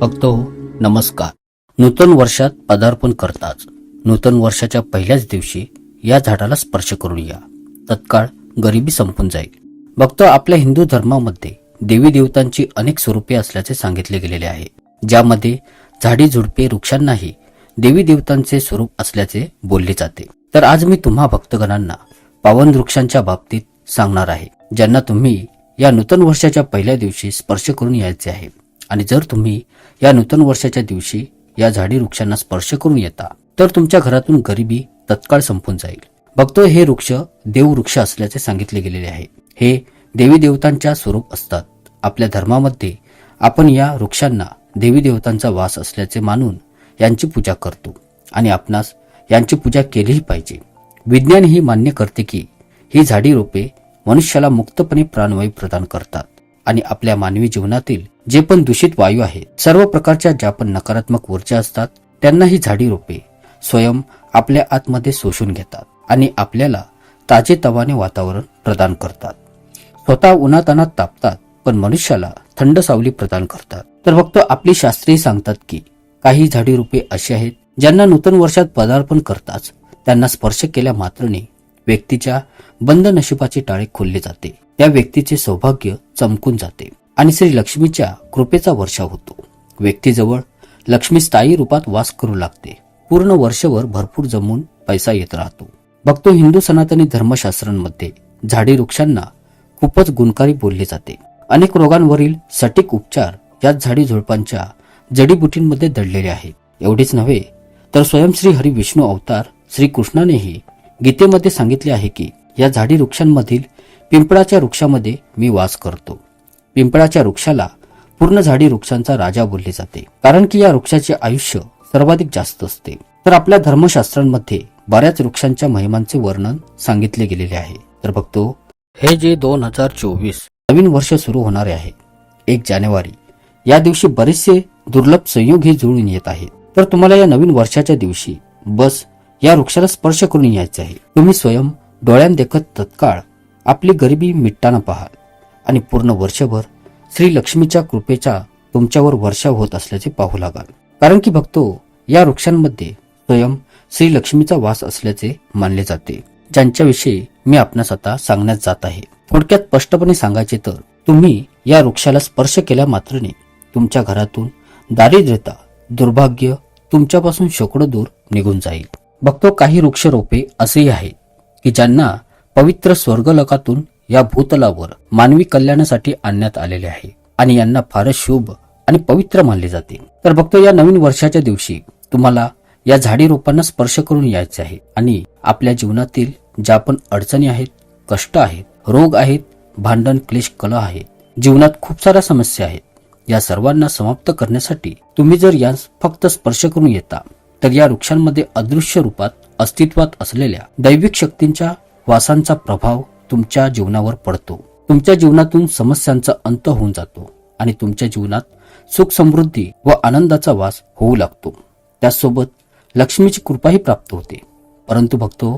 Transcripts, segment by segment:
भक्तो नमस्कार. नूतन वर्षात पदार्पण करताच नूतन वर्षाच्या पहिल्याच दिवशी या झाडाला स्पर्श करून या, तत्काळ गरिबी संपून जाईल. भक्त, आपल्या हिंदू धर्मामध्ये देवी देवतांची अनेक स्वरूपे असल्याचे सांगितले गेलेले आहे, ज्यामध्ये झाडी झुडपे वृक्षांनाही देवी देवतांचे स्वरूप असल्याचे बोलले जाते. तर आज मी तुम्हा भक्तगणांना पावन वृक्षांच्या बाबतीत सांगणार आहे, ज्यांना तुम्ही या नूतन वर्षाच्या पहिल्या दिवशी स्पर्श करून यायचे आहे. आणि जर तुम्ही या नूतन वर्षाच्या दिवशी या झाडी वृक्षांना स्पर्श करून येता तर तुमच्या घरातून गरिबी तत्काळ संपून जाईल. भक्त, हे वृक्ष देववृक्ष असल्याचे सांगितले गेलेले आहे. हे देवी देवतांच्या स्वरूप असतात. आपल्या धर्मामध्ये आपण या वृक्षांना देवी देवतांचा वास असल्याचे मानून यांची पूजा करतो आणि आपणास यांची पूजा केलीही पाहिजे. विज्ञान ही मान्य करते की ही झाडी रोपे मनुष्याला मुक्तपणे प्राणवायू प्रदान करतात आणि आपल्या मानवी जीवनातील जे पण दूषित वायू आहेत, सर्व प्रकारच्या ज्या पण नकारात्मक ऊर्जा असतात, त्यांना ही झाडी रोपे स्वयं आपल्या आतमध्ये शोषून घेतात आणि आपल्याला ताजेतवाने वातावरण प्रदान करतात. स्वतः उन्हातानात तापतात, पण मनुष्याला थंड सावली प्रदान करतात. तर फक्त आपली शास्त्रे सांगतात की काही झाडी रोपे अशी आहेत ज्यांना नूतन वर्षात पदार्पण करताच त्यांना स्पर्श केल्या मात्रने व्यक्तीच्या बंद नशिबाचे टाळे खोलले जाते, त्या व्यक्तीचे सौभाग्य चमकून जाते आणि श्री लक्ष्मीच्या कृपेचा वर्षाव होतो. व्यक्तीजवळ लक्ष्मी स्थायी रूपात वास करू लागते. पूर्ण वर्षभर भरपूर जमून पैसा येत राहतो. भक्तो, हिंदू सनातनी धर्मशास्त्रांमध्ये झाडी वृक्षांना खूपच गुणकारी बोलले जाते. अनेक रोगांवरील सटीक उपचार याच झाडी झुडपांच्या जडीबुटींमध्ये दडलेले आहेत. एवढेच नव्हे तर स्वयं श्री हरी विष्णू अवतार श्रीकृष्णानेही गीतेमध्ये सांगितले आहे की या झाडी वृक्षांमधील पिंपळाच्या वृक्षामध्ये मी वास करतो. पिंपळाच्या वृक्षाला पूर्ण झाडी वृक्षांचा राजा बोलले जाते, कारण की या वृक्षाचे आयुष्य सर्वाधिक जास्त असते. तर आपल्या धर्मशास्त्रांमध्ये बऱ्याच वृक्षांच्या महिमांचे वर्णन सांगितले गेलेले आहे. तर बघतो, हे जे 2024 नवीन वर्ष सुरू होणारे आहे 1 जानेवारी, या दिवशी बरेचसे दुर्लभ संयोग हे जुळून येत आहेत. तर तुम्हाला या नवीन वर्षाच्या दिवशी बस या वृक्षाला स्पर्श करून यायचे आहे. तुम्ही स्वयं डोळ्यांदेखत तत्काळ आपली गरिबी मिटताना पाहाल आणि पूर्ण वर्षभर श्री लक्ष्मीच्या कृपेचा तुमच्यावर वर्षाव होत असल्याचे पाहू लागाल. कारण की भक्तो, या वृक्षांमध्ये स्वयं श्री लक्ष्मीचा वास असल्याचे मानले जाते, ज्यांच्याविषयी मी आपणास आता सांगण्यात जात आहे. थोडक्यात स्पष्टपणे सांगायचे तर तुम्ही या वृक्षाला स्पर्श केल्या मात्रने तुमच्या घरातून दारिद्र्यता, दुर्भाग्य तुमच्यापासून शेकडो दूर निघून जाईल. भक्तो, काही वृक्ष रोपे असेही आहेत की ज्यांना पवित्र स्वर्गलोकातून या भूतलावर मानवी कल्याणासाठी आणण्यात आलेले आहे आणि यांना फारच शुभ आणि पवित्र मानले जाते. तर भक्तो, या नवीन वर्षाच्या दिवशी तुम्हाला या झाडी रोपांना स्पर्श करून यायचे आहे आणि आपल्या जीवनातील ज्या पण अडचणी आहेत, कष्ट आहेत, रोग आहेत, भांडण, क्लेश, कलह आहेत, जीवनात खूप साऱ्या समस्या आहेत, या सर्वांना समाप्त करण्यासाठी तुम्ही जर यास फक्त स्पर्श करून येता तर या वृक्षांमध्ये अदृश्य रूपात अस्तित्वात असलेल्या दैविक शक्तींच्या वासांचा प्रभाव तुमच्या जीवनावर पडतो. तुमच्या जीवनातून समस्यांचा अंत होऊन जातो आणि तुमच्या जीवनात सुख, समृद्धी व आनंदाचा वास होऊ लागतो. त्याचसोबत लक्ष्मीची कृपाही प्राप्त होते. परंतु भक्तो,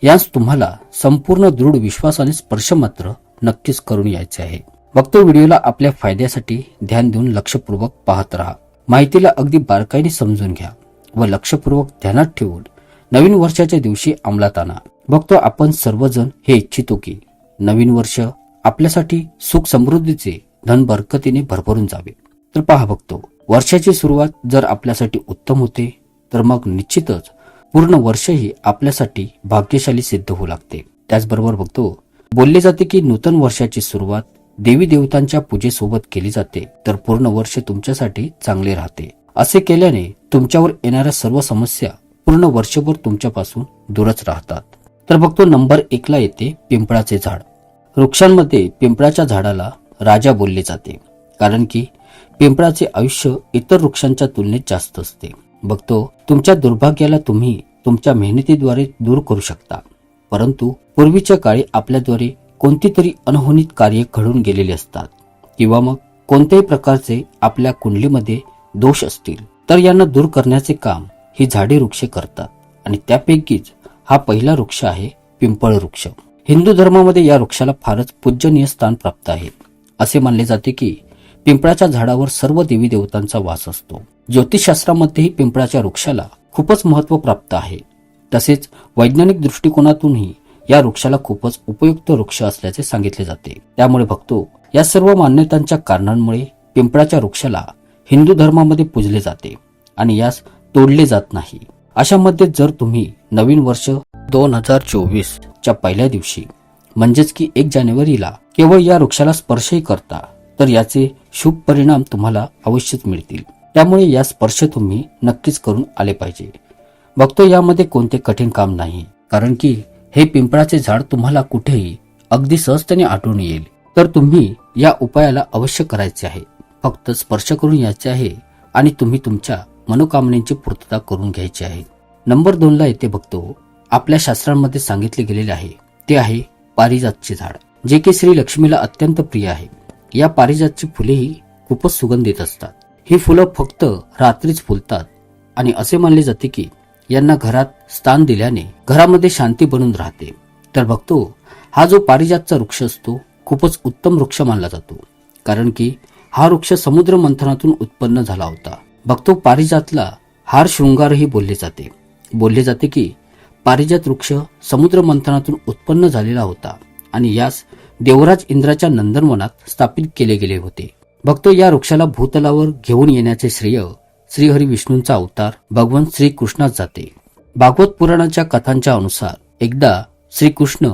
यास तुम्हाला संपूर्ण दृढ विश्वासाने स्पर्श मात्र नक्कीच करून यायचे आहे. भक्तो, व्हिडिओला आपल्या फायद्यासाठी ध्यान देऊन लक्षपूर्वक पाहत राहा. माहितीला अगदी बारकाईने समजून घ्या व लक्षपूर्वक ध्यानात ठेवून नवीन वर्षाच्या दिवशी अंमलात आणा. भक्तो, आपण सर्वजण हे इच्छितो की नवीन वर्ष आपल्यासाठी सुख, समृद्धीचे, धन, बरकतीने भरभरून जावे. तर पहा भक्तो, वर्षाची सुरुवात जर आपल्यासाठी उत्तम होते तर मग निश्चितच पूर्ण वर्षही आपल्यासाठी भाग्यशाली सिद्ध होऊ लागते. त्याचबरोबर भक्तो, बोलले जाते की नूतन वर्षाची सुरुवात देवी देवतांच्या पूजेसोबत केली जाते तर पूर्ण वर्ष तुमच्यासाठी चांगले राहते. असे केल्याने तुमच्यावर येणाऱ्या सर्व समस्या पूर्ण वर्षभर तुमच्यापासून दूरच राहतात. तर बघतो, नंबर 1 ला येते पिंपळाचे झाड. वृक्षांमध्ये पिंपळाच्या झाडाला राजा बोलले जाते, कारण की पिंपळाचे आयुष्य इतर वृक्षांच्या तुलनेत जास्त असते. बघतो, तुमच्या दुर्भाग्याला तुम्ही तुमच्या मेहनतीद्वारे दूर करू शकता, परंतु पूर्वीच्या काळी आपल्याद्वारे कोणती तरी अनहोनीत कार्य घडून गेलेले असतात किंवा मग कोणत्याही प्रकारचे आपल्या कुंडलीमध्ये दोष असतील तर यांना दूर करण्याचे काम ही झाडे वृक्ष करतात आणि त्यापैकीच हा पहिला वृक्ष आहे पिंपळ वृक्ष. हिंदू धर्मामध्ये या वृक्षाला फारच पूजनीय स्थान प्राप्त आहे. असे मानले जाते की पिंपळाच्या झाडावर सर्व देवी देवतांचा वास असतो. ज्योतिषशास्त्रामध्येही पिंपळाच्या वृक्षाला खूपच महत्त्व प्राप्त आहे. तसेच वैज्ञानिक दृष्टिकोनातूनही या वृक्षाला खूपच उपयुक्त वृक्ष असल्याचे सांगितले जाते. त्यामुळे भक्तो, या सर्व मान्यतांच्या कारणांमुळे पिंपळाच्या वृक्षाला हिंदू धर्मामध्ये पूजले जाते आणि यास तोडले जात नाही. अशामध्ये जर तुम्ही नवीन वर्ष 2024 च्या पहिल्या दिवशी म्हणजेच की 1 जानेवारीला केवळ या वृक्षाला स्पर्शही करता तर याचे शुभ परिणाम तुम्हाला अवश्यच मिळतील. त्यामुळे या स्पर्श तुम्ही नक्कीच करून आले पाहिजे. बघतो यामध्ये कोणते कठीण काम नाही, कारण की हे पिंपळाचे झाड तुम्हाला कुठेही अगदी सहजतेने आढळून येईल. तर तुम्ही या उपायाला अवश्य करायचे आहे. फक्त स्पर्श करून यायचे आहे आणि तुम्ही तुमच्या मनोकामनेची पूर्तता करून घ्यायची आहे. नंबर 2 ला येथे बघतो आपल्या शास्त्रांमध्ये सांगितले गेलेले आहे ते आहे पारिजातचे झाड, जे की श्री लक्ष्मीला अत्यंत प्रिय आहे. या पारिजातची फुलेही खूपच सुगंधित असतात. ही फुलं फक्त रात्रीच फुलतात आणि असे मानले जाते की यांना घरात स्थान दिल्याने घरामध्ये शांती बनून राहते. तर बघतो हा जो पारिजातचा वृक्ष असतो खूपच उत्तम वृक्ष मानला जातो, कारण की हा वृक्ष समुद्र मंथनातून उत्पन्न झाला होता. बघतो पारिजातला हार शृंगारही बोलले जाते. बोलले जाते की पारिजात वृक्ष समुद्र मंथनातून उत्पन्न झालेला होता आणि यास देवराज इंद्राच्या नंदनवनात स्थापित केले गेले होते. बघतो या वृक्षाला भूतलावर घेऊन येण्याचे श्रेय श्रीहरी विष्णूंचा अवतार भगवान श्रीकृष्णास जाते. भागवत पुराणाच्या कथांच्या अनुसार एकदा श्रीकृष्ण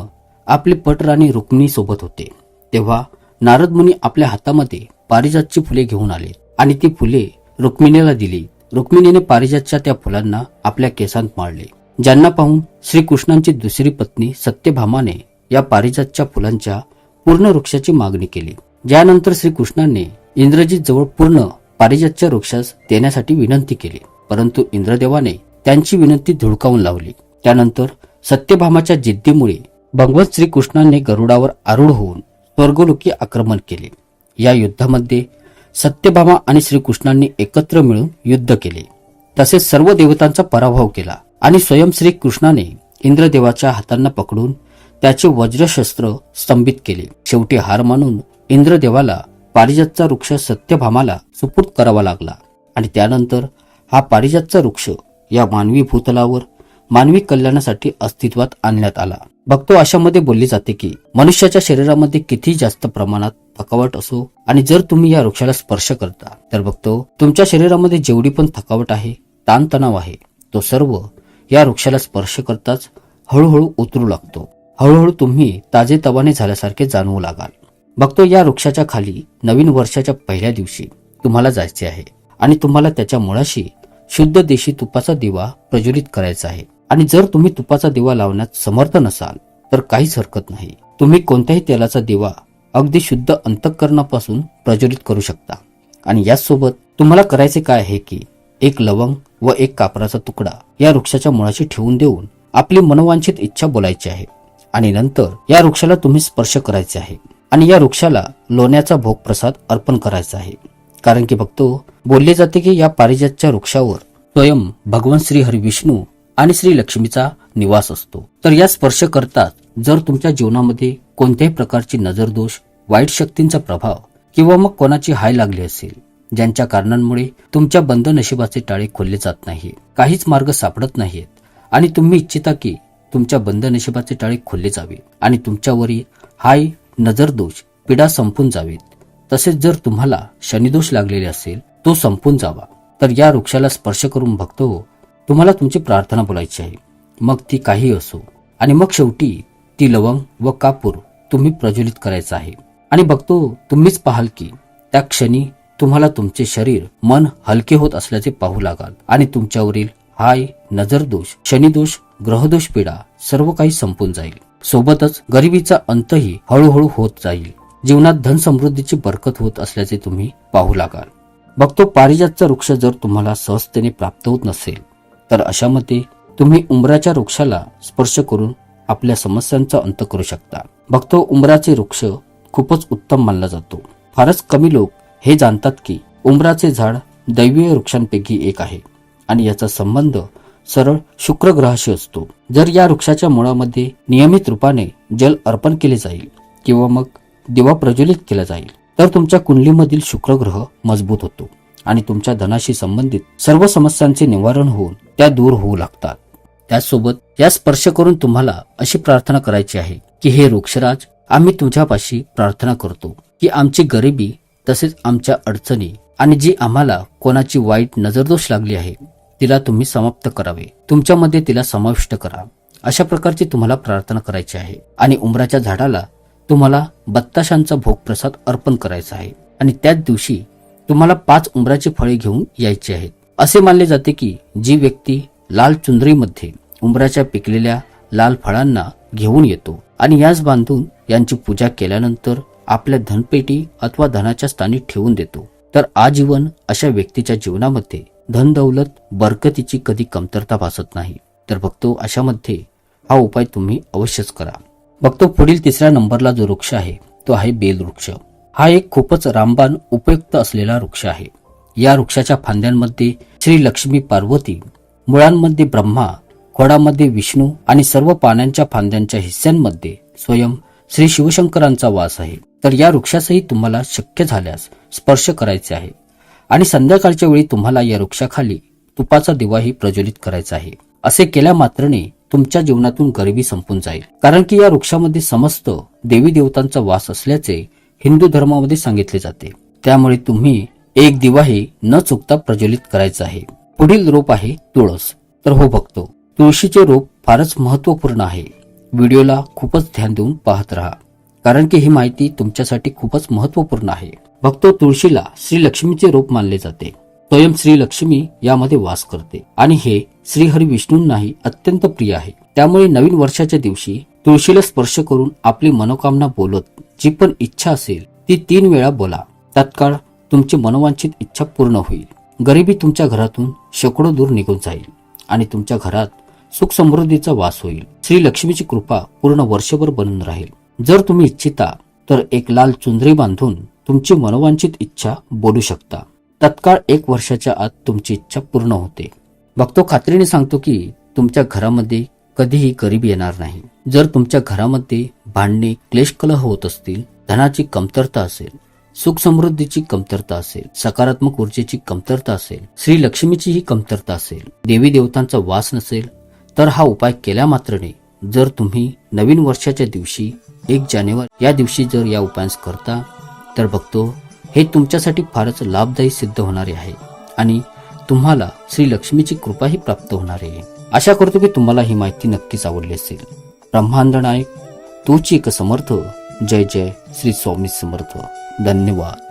आपले पटराणी रुक्मिणी सोबत होते. तेव्हा नारद मुनी आपल्या हातामध्ये पारिजातची फुले घेऊन आले आणि ती फुले रुक्मिणीला दिली. रुक्मिणीने पारिजातच्या त्या फुलांना आपल्या केसांत माळले, ज्यांना पाहून श्रीकृष्णांची दुसरी पत्नी सत्यभामाने या पारिजातच्या फुलांच्या पूर्ण वृक्षाची मागणी केली. ज्यानंतर श्रीकृष्णाने इंद्रजीत जवळ पूर्ण पारिजातच्या वृक्षास देण्यासाठी विनंती केली, परंतु इंद्रदेवाने त्यांची विनंती धुडकावून लावली. त्यानंतर सत्यभामाच्या जिद्दीमुळे भगवान श्रीकृष्णाने गरुडावर आरूढ होऊन स्वर्गलोकी आक्रमण केले. या युद्धामध्ये सत्यभामा आणि श्रीकृष्णांनी एकत्र मिळून युद्ध केले. तसेच सर्व देवतांचा पराभव केला आणि स्वयं श्रीकृष्णाने इंद्रदेवाच्या हातांना पकडून त्याचे वज्रशस्त्र स्तंभित केले. शेवटी हार मानून इंद्रदेवाला पारिजातचा वृक्ष सत्यभामाला सुपूर्द करावा लागला आणि त्यानंतर हा पारिजातचा वृक्ष या मानवी भूतलावर मानवी कल्याणासाठी अस्तित्वात आणण्यात आला. भक्तो अशामध्ये बोलले जाते की मनुष्याच्या शरीरामध्ये किती जास्त प्रमाणात थकावट असो आणि जर तुम्ही या वृक्षाला स्पर्श करता तर बघतो तुमच्या शरीरामध्ये जेवढी पण थकावट आहे, ताणतणाव आहे, तो सर्व या वृक्षाला स्पर्श करताच हळूहळू उतरू लागतो. हळूहळू तुम्ही ताजेतवाने झाल्यासारखे जाणवू लागाल. बघतो या वृक्षाच्या खाली नवीन वर्षाच्या पहिल्या दिवशी तुम्हाला जायचे आहे आणि तुम्हाला त्याच्या मुळाशी शुद्ध देशी तुपाचा दिवा प्रज्वलित करायचा आहे. आणि जर तुम्ही तुपाचा दिवा लावण्यात समर्थ नसाल तर काहीच हरकत नाही. तुम्ही कोणत्याही तेलाचा दिवा अगदी शुद्ध अंतःकरणापासून प्रज्वलित करू शकता. आणि याचसोबत तुम्हाला करायचे काय आहे की एक लवंग व एक कापराचा तुकडा या वृक्षाच्या मुळाशी ठेवून देऊन आपली मनोवांछित इच्छा बोलायची आहे आणि नंतर या वृक्षाला तुम्ही स्पर्श करायचे आहे आणि या वृक्षाला लोण्याचा भोग प्रसाद अर्पण करायचा आहे. कारण की बघतो बोलले जाते की या पारिजातच्या वृक्षावर स्वयं भगवान श्री हरी विष्णू आणि श्री लक्ष्मीचा निवास असतो. तर या स्पर्श करतात जर तुमच्या जीवनामध्ये कोणत्याही प्रकारची नजरदोष, वाईट शक्तींचा प्रभाव किंवा मग कोणाची हाय लागली असेल, ज्यांच्या कारणांमुळे तुमच्या बंद नशिबाचे टाळे खोलले जात नाही, काहीच मार्ग सापडत नाहीत आणि तुम्ही इच्छिता की तुमच्या बंद नशिबाचे टाळे खोलले जावे आणि तुमच्यावरील हाय, नजरदोष, पीडा संपून जावेत, तसेच जर तुम्हाला शनिदोष लागलेले असेल तो संपून जावा, तर या वृक्षाला स्पर्श करून बघतो तुम्हाला तुमची प्रार्थना बोलायची आहे, मग ती काही असो. आणि मग शेवटी ती लवंग व कापूर तुम्ही प्रज्वलित करायचं आहे आणि बघतो तुम्हीच पाहाल की त्या क्षणी तुम्हाला तुमचे शरीर, मन हलके होत असल्याचे पाहू लागाल आणि तुमच्यावरील हाय, नजरदोष, शनिदोष, ग्रहदोष, पीडा सर्व काही संपून जाईल. सोबतच गरिबीचा अंतही हळूहळू होत जाईल. जीवनात धन समृद्धीची बरकत होत असल्याचे तुम्ही पाहू लागाल. बघतो पारिजातचा वृक्ष जर तुम्हाला सहजतेने प्राप्त होत नसेल तर अशामध्ये तुम्ही उंबराच्या वृक्षाला स्पर्श करून आपल्या समस्यांचा अंत करू शकता. बघतो उंबराचे वृक्ष खूपच उत्तम मानला जातो. फारच कमी लोक हे जाणतात की उंबराचे झाड दैवीय वृक्षांपैकी एक आहे आणि याचा संबंध सरळ शुक्र ग्रहाशी असतो. जर या वृक्षाच्या मुळामध्ये नियमित रूपाने जल अर्पण केले जाईल किंवा मग दिवा प्रज्वलित केला जाईल तर तुमच्या कुंडलीमधील शुक्र ग्रह मजबूत होतो आणि तुमच्या धनाशी संबंधित सर्व समस्यांचे निवारण होऊन त्या दूर होऊ लागतात. त्याचसोबत या स्पर्श करून तुम्हाला अशी प्रार्थना करायची आहे की हे वृक्षराज, आम्ही तुझ्यापाशी प्रार्थना करतो की आमची गरिबी तसेच आमच्या अडचणी आणि जी आम्हाला कोणाची वाईट नजरदोष लागली आहे तिला तुम्ही समाप्त करावे, तुमच्यामध्ये तिला समाविष्ट करा. अशा प्रकारची तुम्हाला प्रार्थना करायची आहे. आणि उंबराच्या झाडाला तुम्हाला बत्ताशांचा भोगप्रसाद अर्पण करायचा आहे आणि त्याच दिवशी तुम्हाला 5 उंबराची फळे घेऊन यायची आहेत. असे मानले जाते की जी व्यक्ती लाल चुंदरीमध्ये उंबराच्या पिकलेल्या लाल फळांना घेऊन येतो आणि यास बांधून यांची पूजा केल्यानंतर आपल्या धनपेटी अथवा धनाच्या स्थानी ठेवून देतो तर आजीवन अशा व्यक्तीच्या जीवनामध्ये धन दौलत बरकतीची कधी कमतरता भासत नाही. तर बघतो अशामध्ये हा उपाय तुम्ही अवश्यच करा. बघतो पुढील 3ऱ्या नंबरला जो वृक्ष आहे तो आहे बेल वृक्ष. हा एक खूपच रामबाण उपयुक्त असलेला वृक्ष आहे. या वृक्षाच्या फांद्यांमध्ये श्री लक्ष्मी पार्वती, मुळांमध्ये ब्रह्मा, खोडामध्ये विष्णू आणि सर्व पानांच्या फांद्यांच्या हिस्स्यांमध्ये स्वयं श्री शिवशंकरांचा वास आहे. तर या वृक्षासही तुम्हाला शक्य झाल्यास स्पर्श करायचे आहे आणि संध्याकाळच्या वेळी तुम्हाला या वृक्षाखाली तुपाचा दिवाही प्रज्वलित करायचा आहे. असे केल्या मात्रने तुमच्या जीवनातून गरिबी संपून जाईल, कारण की या वृक्षामध्ये समस्त देवी देवतांचा वास असल्याचे हिंदू धर्मामध्ये सांगितले जाते. त्यामुळे तुम्ही एक दिवाही न चुकता प्रज्वलित करायचा आहे. पुढील रोप आहे तुळस. तर हो भक्तो, तुळशीचे रोप फारच महत्वपूर्ण आहे. व्हिडिओला खूपच ध्यान देऊन पाहत राहा, कारण की ही माहिती तुमच्यासाठी खूपच महत्वपूर्ण आहे. भक्तो, तुळशीला श्री लक्ष्मीचे रोप मानले जाते. स्वयं श्री लक्ष्मी यामध्ये वास करते आणि हे श्री हरी विष्णूंनाही अत्यंत प्रिय आहे. त्यामुळे नवीन वर्षाच्या दिवशी तुळशीला स्पर्श करून आपली मनोकामना बोलत जी पण इच्छा असेल ती 3 वेळा बोला. तत्काळ तुमची मनोवांछित इच्छा पूर्ण होईल. गरिबी तुमच्या घरातून शेकडो दूर निघून जाईल आणि तुमच्या घरात सुख समृद्धीचा वास होईल. श्री लक्ष्मीची कृपा पूर्ण वर्षभर बनून राहील. जर तुम्ही इच्छिता तर एक लाल चुंदरी बांधून तुमची मनोवांछित इच्छा बोलू शकता. तत्काळ 1 वर्षाच्या आत तुमची इच्छा पूर्ण होते. भक्तो, खात्रीने सांगतो की तुमच्या घरामध्ये कधीही गरिबी येणार नाही. जर तुमच्या घरामध्ये भांडणे, क्लेश कलह होत असतील, धनाची कमतरता असेल, सुख समृद्धीची कमतरता असेल, सकारात्मक ऊर्जेची कमतरता असेल, श्री लक्ष्मीचीही कमतरता असेल, देवी देवतांचा वास नसेल, तर हा उपाय केल्या मात्रने जर तुम्ही नवीन वर्षाच्या दिवशी 1 जानेवारी या दिवशी जर या उपायांस करता तर बघतो हे तुमच्यासाठी फारच लाभदायी सिद्ध होणारे आहे आणि तुम्हाला श्री लक्ष्मीची कृपाही प्राप्त होणार आहे. आशा करतो की तुम्हाला ही माहिती नक्कीच आवडली असेल. ब्रह्मांड नायक तूच एक समर्थ. जय जय श्री स्वामी समर्थ. धन्यवाद.